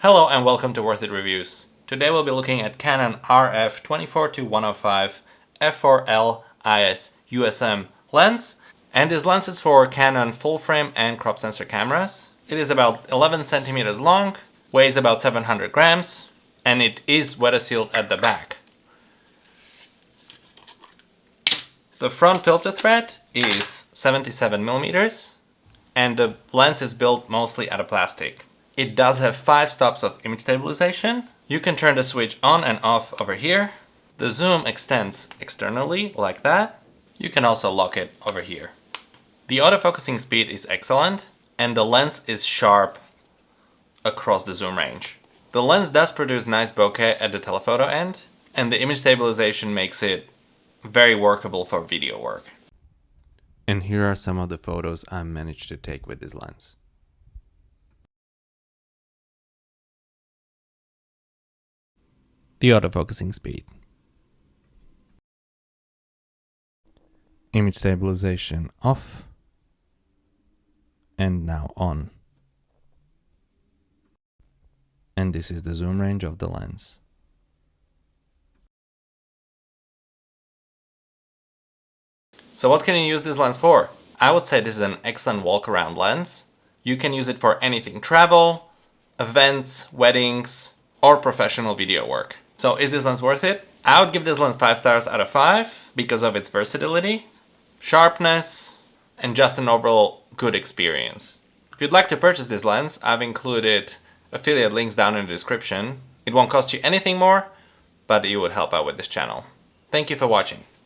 Hello and welcome to Worth It Reviews. Today we'll be looking at Canon RF 24-105 F4 L IS USM lens. And this lens is for Canon full frame and crop sensor cameras. It is about 11 centimeters long, weighs about 700 grams, and it is weather sealed at the back. The front filter thread is 77 millimeters, and the lens is built mostly out of plastic. It does have 5 stops of image stabilization. You can turn the switch on and off over here. The zoom extends externally like that. You can also lock it over here. The autofocusing speed is excellent, and the lens is sharp across the zoom range. The lens does produce nice bokeh at the telephoto end, and the image stabilization makes it very workable for video work. And here are some of the photos I managed to take with this lens. The autofocusing speed. Image stabilization off. And now on. And this is the zoom range of the lens. So what can you use this lens for? I would say this is an excellent walk-around lens. You can use it for anything: travel, events, weddings, or professional video work. So is this lens worth it? I would give this lens 5 stars out of 5 because of its versatility, sharpness, and just an overall good experience. If you'd like to purchase this lens, I've included affiliate links down in the description. It won't cost you anything more, but it would help out with this channel. Thank you for watching.